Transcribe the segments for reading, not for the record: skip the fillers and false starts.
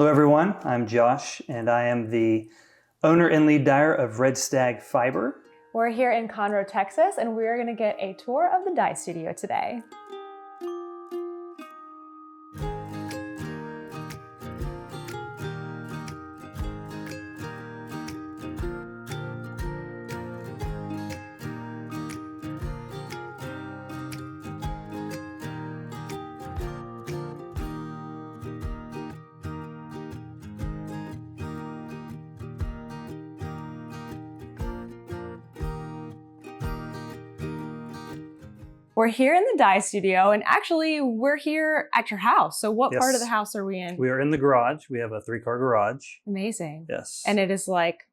Hello everyone, I'm Josh and I am the owner and lead dyer of Red Stag Fibre. We're here in Conroe, Texas, and we're going to get a tour of the dye studio today. We're here in the dye studio, and actually we're here at your house. So what part of the house are we in? We are in the garage. We have a 3-car garage. Amazing. Yes. And it is like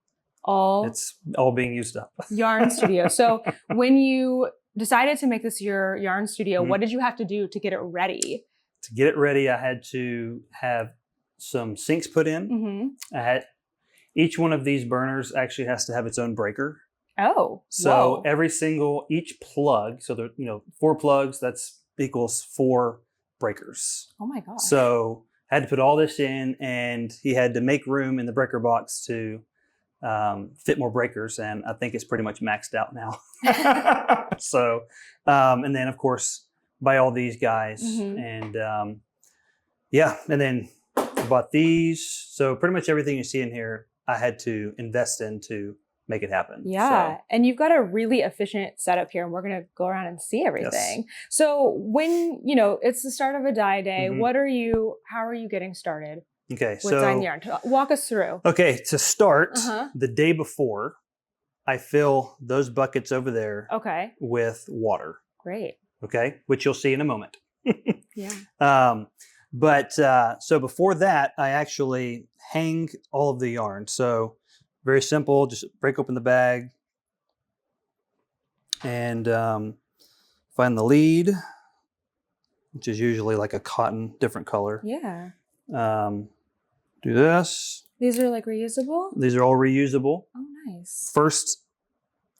it's all being used up. Yarn studio. So when you decided to make this your yarn studio, what did you have to do to get it ready? To get it ready, I had to have some sinks put in. I had each one of these burners actually has to have its own breaker. Oh, so each plug, so there, 4 plugs, that's equals 4 breakers. Oh my gosh. So I had to put all this in, and he had to make room in the breaker box to fit more breakers, and I think it's pretty much maxed out now. So, and then of course buy all these guys, and yeah, and then I bought these. So pretty much everything you see in here, I had to invest in to make it happen. Yeah. So. And you've got a really efficient setup here, and we're going to go around and see everything. Yes. So when, it's the start of a dye day, how are you getting started? Okay. With dyeing yarn? Walk us through. Okay. To start, the day before, I fill those buckets over there with water. Great. Okay. Which you'll see in a moment. Yeah. So before that, I actually hang all of the yarn. So very simple, just break open the bag and find the lead, which is usually like a cotton, different color. Yeah. Do this. These are like reusable? These are all reusable. Oh, nice. First,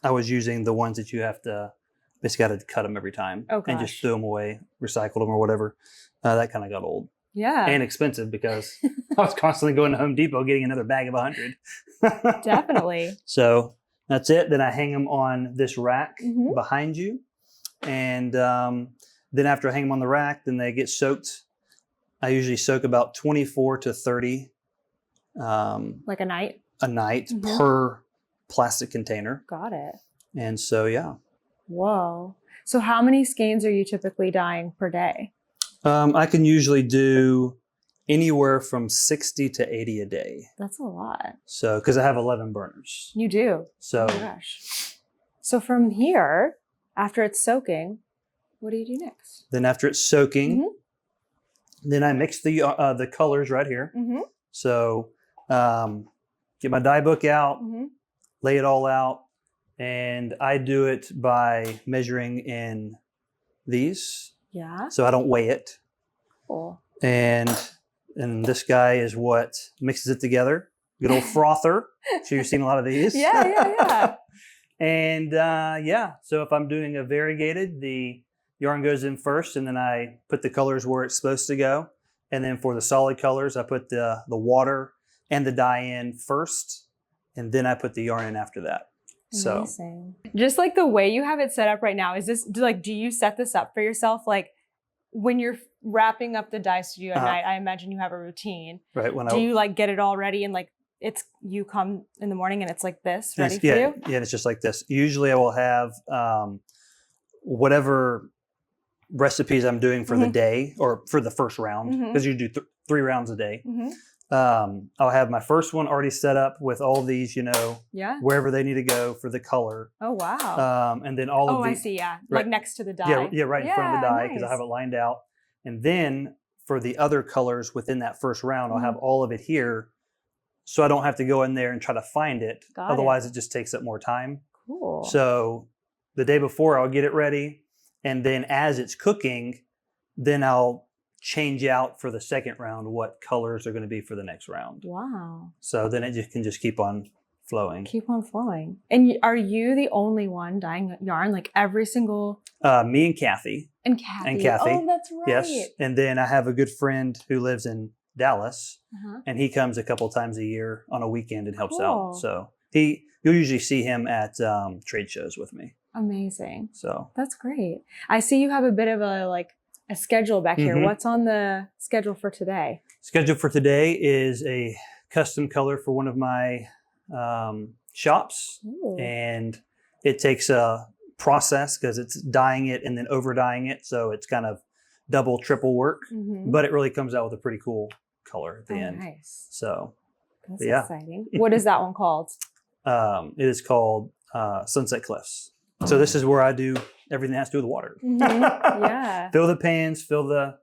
I was using the ones that you have to, basically got to cut them every time and just throw them away, recycle them or whatever. That kind of got old. Yeah. And expensive because I was constantly going to Home Depot getting another bag of 100. Definitely. So that's it. Then I hang them on this rack behind you. And then after I hang them on the rack, then they get soaked. I usually soak about 24 to 30. Like a night? A night per plastic container. Got it. And so, yeah. Whoa. So how many skeins are you typically dyeing per day? I can usually do anywhere from 60 to 80 a day. That's a lot. So, because I have 11 burners. You do? So, oh my gosh. So from here, after it's soaking, what do you do next? Then after it's soaking, then I mix the colors right here. So, get my dye book out, lay it all out, and I do it by measuring in these. Yeah. So I don't weigh it. Cool. And this guy is what mixes it together. Good old frother. So you've seen a lot of these. Yeah. And yeah, so if I'm doing a variegated, the yarn goes in first, and then I put the colors where it's supposed to go. And then for the solid colors, I put the water and the dye in first, and then I put the yarn in after that. Amazing. So just like the way you have it set up right now, is this like, do you set this up for yourself? Like when you're wrapping up the dye studio at night, I imagine you have a routine. Right. Do you like get it all ready and like you come in the morning and it's like this ready for you? Yeah, it's just like this. Usually I will have whatever recipes I'm doing for the day or for the first round, because you do 3 rounds a day. I'll have my first one already set up with all these, wherever they need to go for the color. Oh, wow. And then all of these. I see, yeah. Right. Like next to the dye. Yeah, right in front of the dye, because I have it lined out. And then for the other colors within that first round, I'll have all of it here, so I don't have to go in there and try to find it. Otherwise, it just takes up more time. Cool. So the day before, I'll get it ready. And then as it's cooking, then I'll change out for the second round what colors are going to be for the next round. Wow. So then it can just keep on flowing. Keep on flowing. And are you the only one dyeing yarn? Like every single... Me and Kathy. And Kathy. Oh, that's right. Yes. And then I have a good friend who lives in Dallas, Uh-huh. and he comes a couple times a year on a weekend and helps out. Cool. So you'll usually see him at trade shows with me. Amazing. So That's great. I see you have a bit of a schedule back here. Mhm. What's on the schedule for today? schedule for today is a custom color for one of my shops, Ooh. and it takes a process because it's dyeing it and then over dyeing it, so it's kind of double, triple work. Mhm. But it really comes out with a pretty cool color at the Oh, end. nice. So That's yeah. exciting. What is that one called? it is called Sunset Cliffs. So this is where I do everything that has to do with water. Mhm. Yeah. Fill the pans, fill the.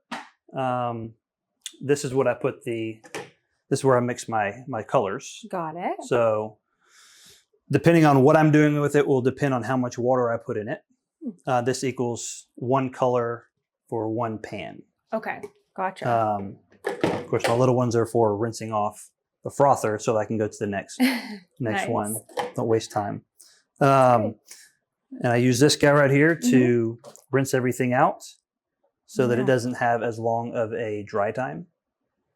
This is what I put the. This is where I mix my colors. Got it. So depending on what I'm doing with it will depend on how much water I put in it. This equals one color for one pan. Okay. Gotcha. Of course, my little ones are for rinsing off the frother so that I can go to the next Nice. one. Don't waste time. And I use this guy right here to rinse everything out so that it doesn't have as long of a dry time.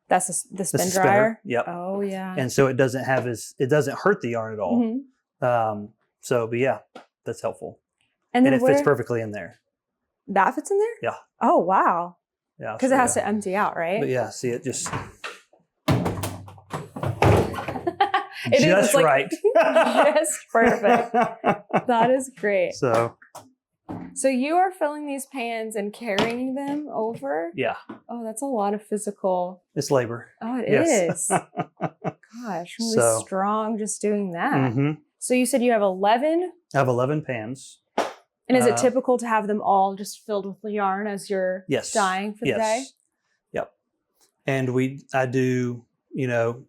That's the This spin is dryer. Yep. Oh yeah. And so it doesn't hurt the yarn at all. Mhm. But yeah, that's helpful. And then it fits perfectly in there. That fits in there? Yeah. Oh wow. Yeah. Because it has to empty out, right? But yeah, see it just It is, just it's like right. just perfect. That is great. So you are filling these pans and carrying them over? yeah, Oh, that's a lot of physical. it's labor. Oh, it Yes. is. Gosh, really So- strong just doing that. hmm So you said you have 11? I have 11 pans. And is it typical to have them all just filled with yarn as you're Yes. dyeing for the day? Yep. And I do,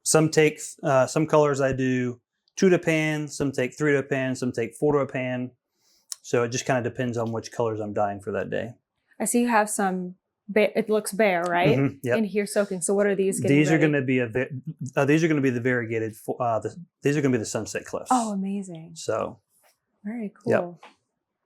some take, some colors I do 2 to pan, some take 3 to pan, some take 4 to a pan. So it just kind of depends on which colors I'm dyeing for that day. I see you have some, it looks bare, right? Mhm, yep. In here soaking. So what are these getting These are ready? going to be these are going to be the variegated, these are going to be the Sunset Cliffs. Oh, amazing. So Very cool. Yep.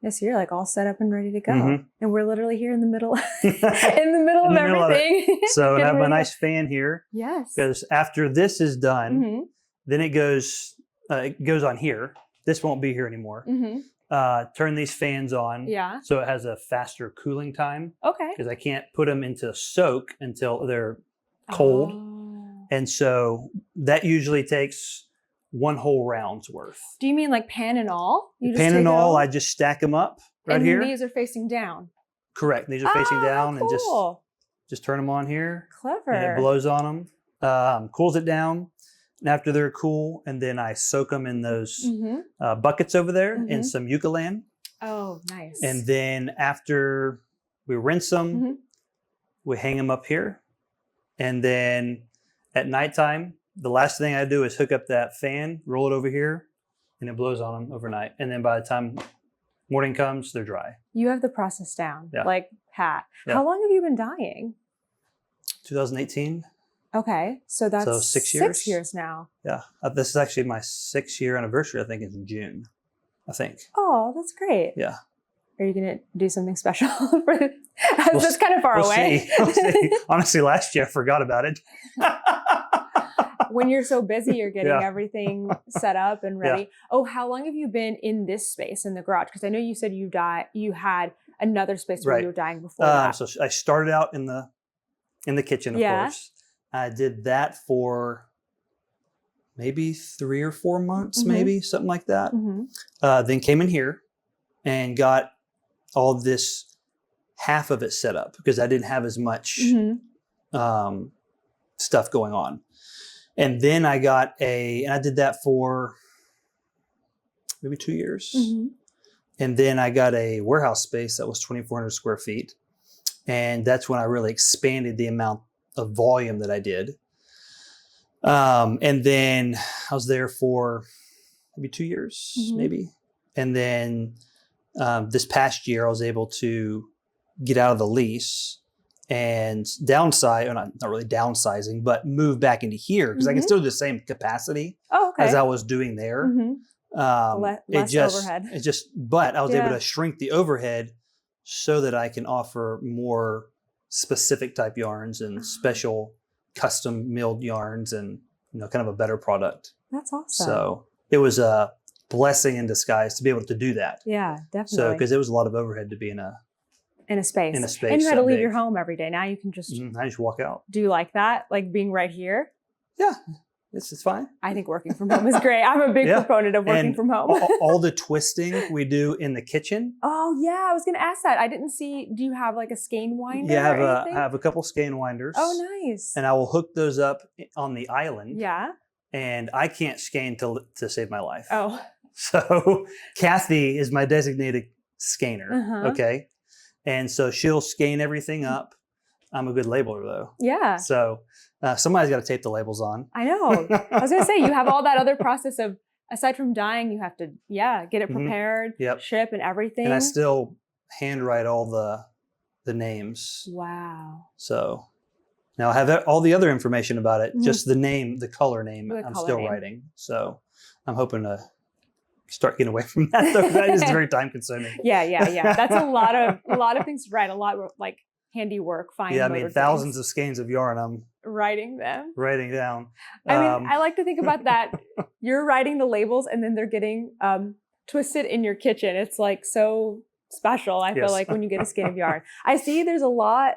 Yes, you're like all set up and ready to go. Mhm. And we're literally here in the middle, in the middle of middle of it. everything. So I Getting have my ready to nice fan here go. Yes. because after this is done, Mm-hmm. then it goes on here. This won't be here anymore. Mm-hmm. Turn these fans on Yeah. so it has a faster cooling time Okay. because I can't put them into soak until they're cold. Oh. And so that usually takes one whole round's worth. Do you mean like pan and all? You just Pan take and it all, I just stack them up right and here. these are facing down. Correct. These are facing down and cool. just turn them on here. Clever. And it blows on them, cools it down. And after they're cool, and then I soak them in those Mm-hmm. buckets over there in Mhm. some eucalyptus. Oh, nice. And then after we rinse them, Mhm. we hang them up here. And then at nighttime, the last thing I do is hook up that fan, roll it over here, and it blows on them overnight. And then by the time morning comes, they're dry. You have the process down, Yeah. like pat. Yeah. How long have you been dyeing? 2018. Okay, so that's So 6 6 years. years now. Yeah. This is actually my 6-year anniversary. I think it's in June. I think. Oh, that's great. Yeah. Are you going to do something special for this? We'll That's kind of far We'll away. see. We'll see. Honestly, last year I forgot about it. When you're so busy, you're getting Yeah. everything set up and ready. Oh, how long have you been in this space in the garage? Because I know you said you had another space where Right. you were dyeing before that. So I started out in the kitchen, of Yeah. course. I did that for maybe 3 or 4 months, Mhm. maybe something like that. Mhm. Then came in here and got all this, half of it set up because I didn't have as much Mhm. stuff going on. And then I did that for maybe 2 years. Mhm. And then I got a warehouse space that was 2,400 square feet. And that's when I really expanded the amount of volume that I did. And then I was there for maybe 2 years, Mhm. maybe. And then this past year, I was able to get out of the lease and downsize, or not really downsizing, but move back into here because I can Mhm. still do the same capacity Oh, okay. as I was doing there. Mhm. Less overhead. But I was able Yeah. to shrink the overhead so that I can offer more specific type yarns and special custom milled yarns and, kind of a better product. That's awesome. So it was a blessing in disguise to be able to do that. Yeah, definitely. So, because it was a lot of overhead to be in a space. In a space. And you had to that leave big. your home every day. Now you can just I just walk out. do you like that? Like being right here? Yeah. It's fine. I think working from home is great. I'm a big proponent of working from home. all the twisting we do in the kitchen. Oh yeah, I was gonna ask that. I didn't see. Do you have like a skein winder? Yeah, I I have a couple skein winders. Oh, nice. And I will hook those up on the island. Yeah. And I can't skein to save my life. Oh. So Kathy is my designated skeiner. Okay. And so she'll skein everything up. I'm a good labeler though. Yeah. So somebody's got to tape the labels on. I know. I was going to say, you have all that other process of, aside from dyeing, you have to, get it prepared, ship and everything. And I still handwrite all the names. Wow. So now I have all the other information about it. Just the name, the color name, I'm still writing. So I'm hoping to start getting away from that though. That is very time consuming. Yeah. That's a lot of things to write. A lot of like handiwork, fine. Yeah, I mean, thousands of skeins of yarn I'm writing down. I mean, I like to think about that. You're writing the labels and then they're getting twisted in your kitchen. It's like so special. I feel like when you get a skein of yarn. I see there's a lot,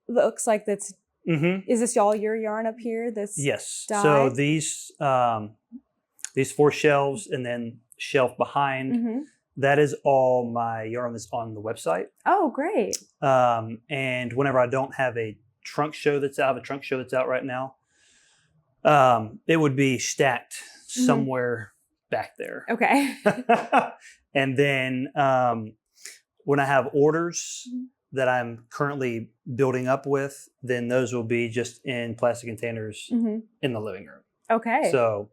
looks like that's, is this all your yarn up here? Yes. Dye? So these 4 shelves and then shelf behind, that is all my yarn that's on the website. Oh, great. And whenever I don't have a trunk show that's out, right now, it would be stacked somewhere back there. Okay. And then when I have orders that I'm currently building up with, then those will be just in plastic containers in the living room. Okay. So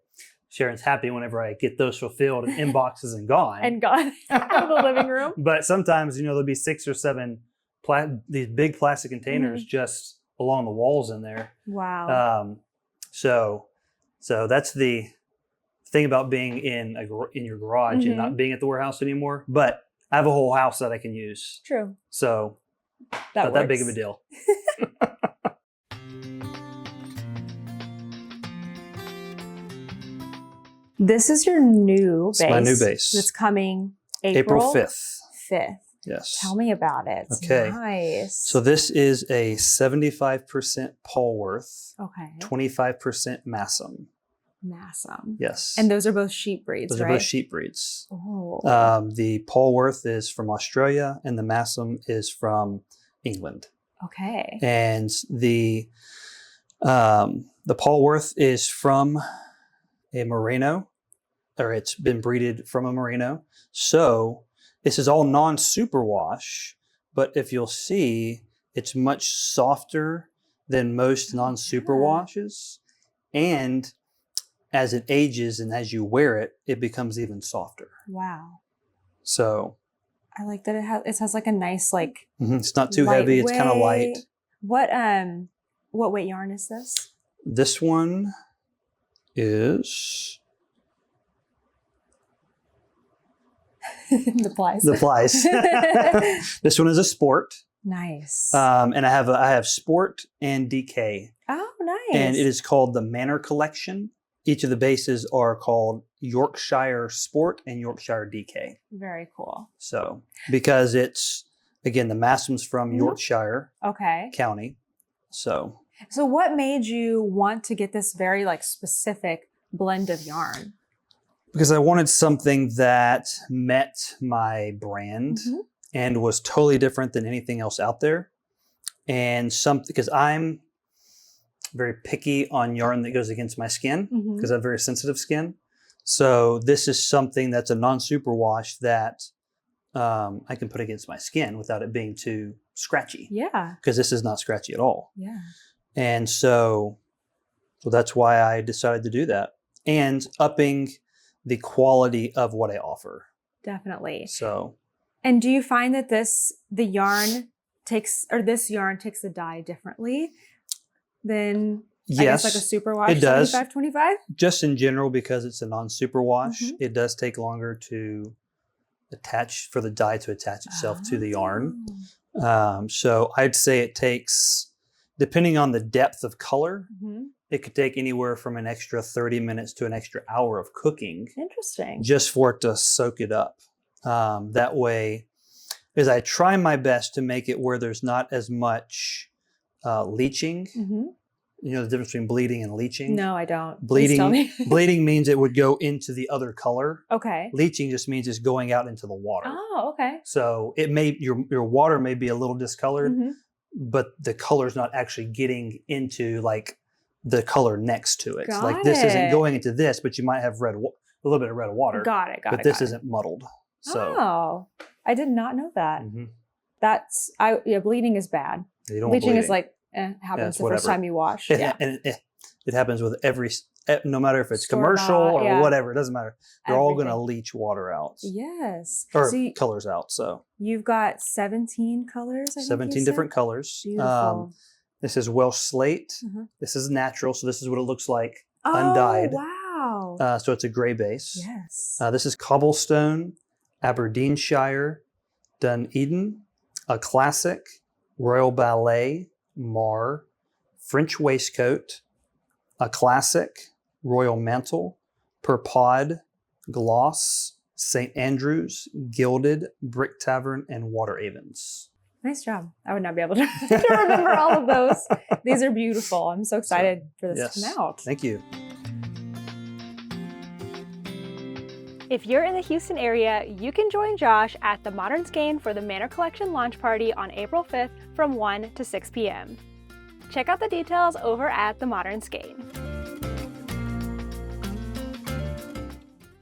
Sharon's happy whenever I get those fulfilled and inboxes and gone. Out of the living room. But sometimes, there'll be 6 or 7 these big plastic containers just along the walls in there. Wow. So that's the thing about being in your garage and not being at the warehouse anymore. But I have a whole house that I can use. True. So not that big of a deal. This is your new base. It's my new base. That's coming April 5th. 5th. Yes. Tell me about it. Okay. Nice. So this is a 75% Polworth, 25% Massam. Massam. Yes. And those are both sheep breeds, Those right? are both sheep breeds. Oh. The Polworth is from Australia and the Massam is from England. Okay. And the Polworth is from a merino, or it's been breeded from a merino. So this is all non-superwash, but if you'll see, it's much softer than most non-superwashes. And as it ages and as you wear it, it becomes even softer. Wow. So I like that it has like a nice like it's not too heavy, it's kind of light. What weight yarn is this? This one is the plies. The plies. This one is a sport. Nice. And I have sport and DK. Oh, nice. And it is called the Manor Collection. Each of the bases are called Yorkshire Sport and Yorkshire DK. Very cool. So, because it's, again, the Massam's from Yorkshire County. So what made you want to get this very like specific blend of yarn? Because I wanted something that met my brand and was totally different than anything else out there. And because I'm very picky on yarn that goes against my skin because I have very sensitive skin. So this is something that's a non-superwash that I can put against my skin without it being too scratchy. Yeah. Because this is not scratchy at all. Yeah. And so that's why I decided to do that. And upping the quality of what I offer. Definitely. So. And do you find that this yarn takes the dye differently than I guess like a superwash? It does. 75-25? Just in general, because it's a non-superwash, it does take longer for the dye to attach itself to the yarn. So I'd say it takes depending on the depth of color, Mm-hmm. it could take anywhere from an extra 30 minutes to an extra hour of cooking Interesting. just for it to soak it up. That way, as I try my best to make it where there's not as much leaching. Mm-hmm. You know the difference between bleeding and leaching? No, I don't. Please tell me. Bleeding means it would go into the other color. Okay. Leaching just means it's going out into the water. Oh, okay. So it may your water may be a little discolored, Mm-hmm. but the color's not actually getting into like the color next to it. Got Like this isn't it. going into this, but you might have a little bit of red water. Got it. But this isn't muddled. So Oh, I did not know that. mhm. Bleeding is bad. You don't want Leaching is bleeding. like happens it's the first whatever. time you wash. It, Yeah. and it happens with no matter if it's Store-bought, commercial or yeah. whatever, it doesn't matter. They're all going to Everything. leach water out Yes. or So colors out. So you've got 17 colors. I think 17 you different said? colors. Beautiful. This is Welsh slate. Mhm. This is natural. So this is what it looks like undyed. Oh, wow. So it's a gray base. Yes. This is cobblestone, Aberdeenshire, Dunedin, a classic, Royal Ballet, Mar, French waistcoat, a classic, Royal mantle, per pod, gloss, St. Andrews, gilded, brick tavern, and water avens. Nice job. I would not be able to, to remember all of those. These are beautiful. I'm so excited for this to come out. Thank you. If you're in the Houston area, you can join Josh at the Modern Skein for the Manor Collection launch party on April 5th from 1 to 6 p.m. Check out the details over at the Modern Skein.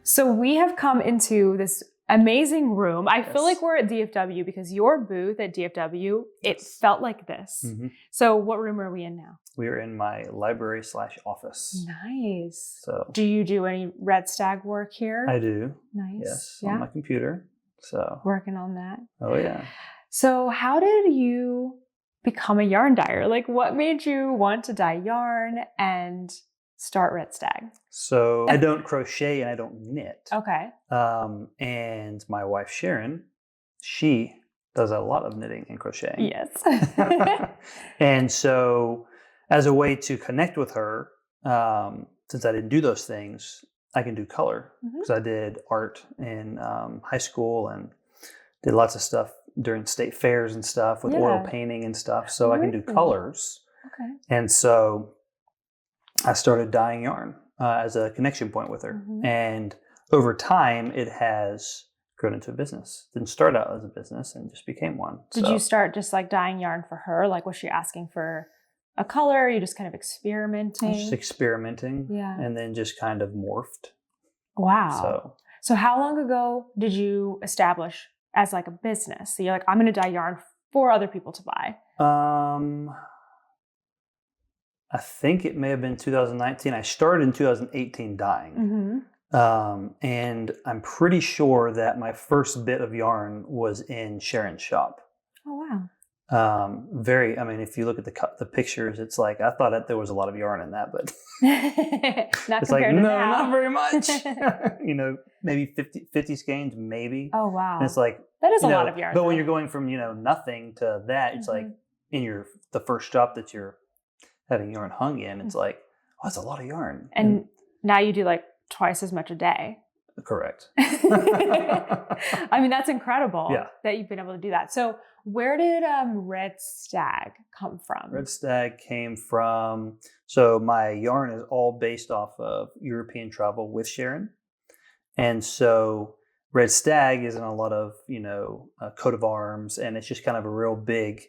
So we have come into this amazing room. I feel Yes. like we're at DFW because your booth at DFW, it Yes. felt like this. Mhm. So what room are we in now? We are in my library/office. Nice. So Do you do any Red Stag work here? I do. Nice. Yes. Yeah. On my computer. So. Working on that. Oh yeah. So how did you become a yarn dyer? Like what made you want to dye yarn and start Red Stag? So I don't crochet and I don't knit. Okay. And my wife Sharon, she does a lot of knitting and crocheting. Yes. And so, as a way to connect with her, since I didn't do those things, I can do color because I did art in high school and did lots of stuff during state fairs and stuff with oil Yeah. painting and stuff. So I can do Really? colors. Okay. And so I started dyeing yarn as a connection point with her. Mhm. And over time, it has grown into a business. Didn't start out as a business and just became one. Did So you start just like dyeing yarn for her? Like was she asking for a color? Or are you just kind of I experimenting? was just experimenting Yeah. and then just kind of morphed. Wow. So how long ago did you establish as like a business? So you're like, I'm going to dye yarn for other people to buy. I think it may have been 2019. I started in 2018 dyeing. Mm-hmm. And I'm pretty sure that my first bit of yarn was in Sharon's shop. Oh, wow. I mean, if you look at the pictures, it's like, I thought that there was a lot of yarn in that, but Not it's like, compared no, to now. not very much. Maybe 50 skeins, maybe. Oh, wow. And it's like, That is a lot of yarn. but when though. you're going from, nothing to that, it's like in the first shop that you're having yarn hung in, it's like, oh, that's a lot of yarn. And now you do like twice as much a day. Correct. I mean, that's incredible Yeah. that you've been able to do that. So where did Red Stag come from? Red Stag came from, so my yarn is all based off of European travel with Sharon. And so Red Stag is in a lot of, coat of arms, and it's just kind of a real big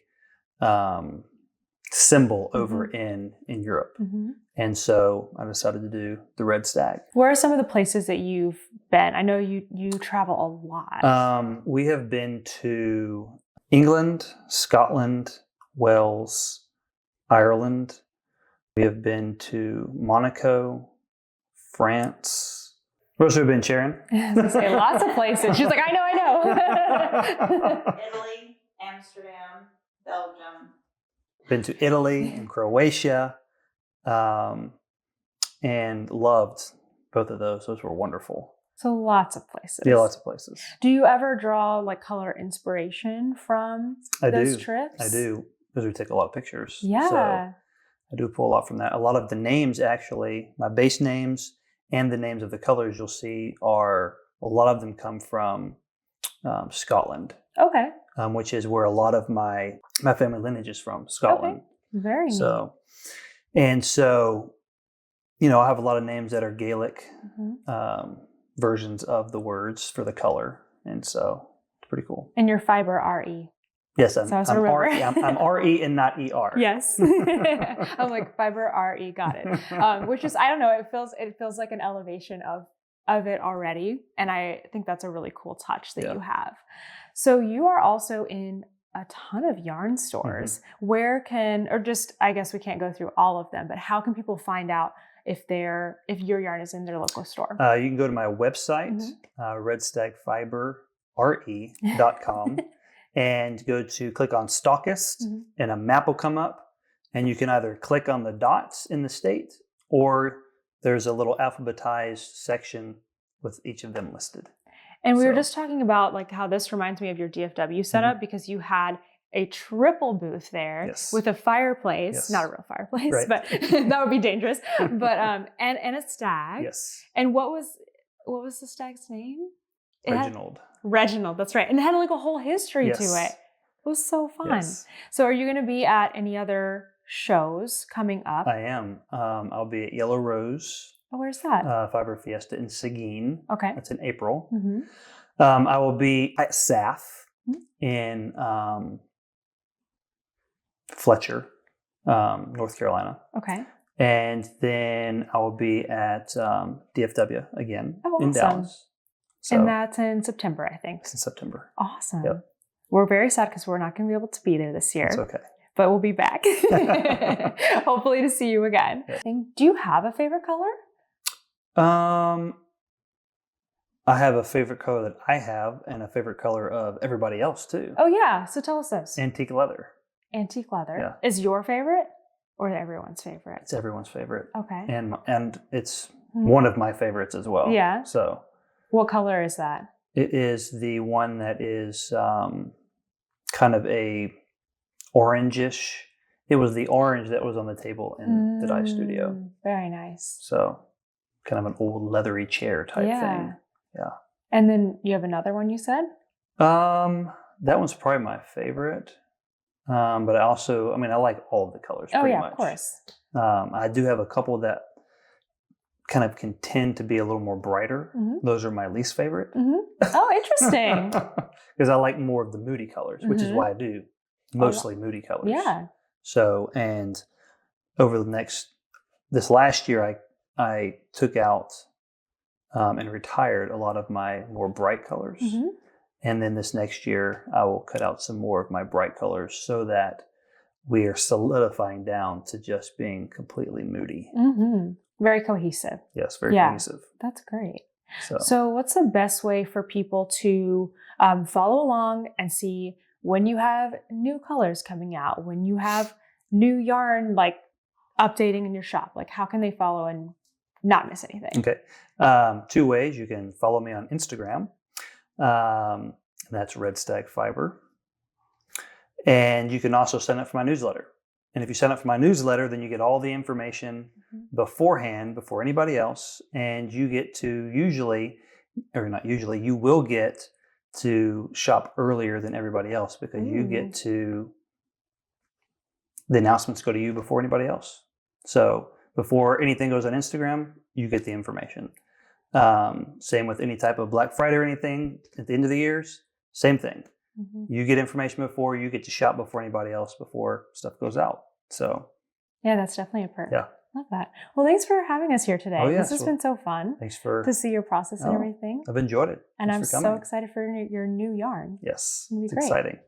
symbol over in Europe. Mm-hmm. And so I decided to do the Red Stag. Where are some of the places that you've been? I know you travel a lot. We have been to England, Scotland, Wales, Ireland. We have been to Monaco, France. Where else have we been, Sharon? I was gonna say lots of places. She's like, I know. Italy, Amsterdam, Belgium. Been to Italy and Croatia, and loved both of those. Those were wonderful. So lots of places. Yeah, lots of places. Do you ever draw like color inspiration from I those do. trips? I do. because we take a lot of pictures. Yeah. So I do pull a lot from that. A lot of the names, actually, my base names and the names of the colors you'll see are, a lot of them come from Scotland, Okay. which is where a lot of my family lineage is from, Scotland. Okay. Very neat. So, I have a lot of names that are Gaelic versions of the words for the color. And so it's pretty cool. And your fiber RE. Yes, So I was I'm remember. I'm RE and not ER. Yes. I'm like fiber RE, got it. Which is, I don't know, it feels like an elevation of it already. And I think that's a really cool touch that you have. So you are also in a ton of yarn stores. Where I guess we can't go through all of them, but how can people find out if your yarn is in their local store? You can go to my website, redstagfibrere.com, and click on Stockist, and a map will come up, and you can either click on the dots in the state, or there's a little alphabetized section with each of them listed. And we were just talking about like how this reminds me of your DFW setup, because you had a triple booth there with a fireplace, not a real fireplace, but that would be dangerous. But and a stag. Yes. And what was the stag's name? Reginald, that's right. And it had like a whole history to it. It was so fun. Yes. So are you going to be at any other shows coming up? I am. I'll be at Yellow Rose. Oh, where's that? Fiber Fiesta in Seguin. Okay. That's in April. I will be at SAF in Fletcher, North Carolina. Okay. And then I will be at DFW again in Dallas. So, and that's in September, I think. It's in September. Awesome. Yep. We're very sad because we're not going to be able to be there this year. It's okay. But we'll be back. Hopefully to see you again. Yes. Do you have a favorite color? I have a favorite color that I have, and a favorite color of everybody else too. Oh yeah, so tell us those. Antique leather. Antique leather. Yeah. Is your favorite or everyone's favorite? It's everyone's favorite. Okay. And it's one of my favorites as well. Yeah. So. What color is that? It is the one that is kind of a orangish. It was the orange that was on the table in the dye studio. Very nice. So kind of an old leathery chair type thing. Yeah. And then you have another one you said? That one's probably my favorite. But I like all of the colors pretty much. Of course. I do have a couple that kind of can tend to be a little more brighter. Those are my least favorite. Oh, interesting. Because I like more of the moody colors, which is why I do mostly moody colors. Yeah. So, and over this last year, I took out and retired a lot of my more bright colors. And then this next year, I will cut out some more of my bright colors so that we are solidifying down to just being completely moody. Very cohesive. Yes, very cohesive. That's great. So what's the best way for people to follow along and see when you have new colors coming out, when you have new yarn like updating in your shop? Like how can they follow and not miss anything? Okay. 2 ways. You can follow me on Instagram. That's Red Stag Fibre. And you can also sign up for my newsletter. And if you sign up for my newsletter, then you get all the information beforehand, before anybody else. And you get to you will get to shop earlier than everybody else, because you get the announcements go to you before anybody else. So before anything goes on Instagram, you get the information. Same with any type of Black Friday or anything at the end of the years, same thing. You get information before, you get to shop before anybody else, before stuff goes out. So yeah, that's definitely a perk. Yeah. Love that. Well, thanks for having us here today. Oh, yeah, this has been so fun. Thanks for to see your process and everything. I've enjoyed it. And Thanks I'm for coming. so excited for your new yarn. Yes, It's exciting.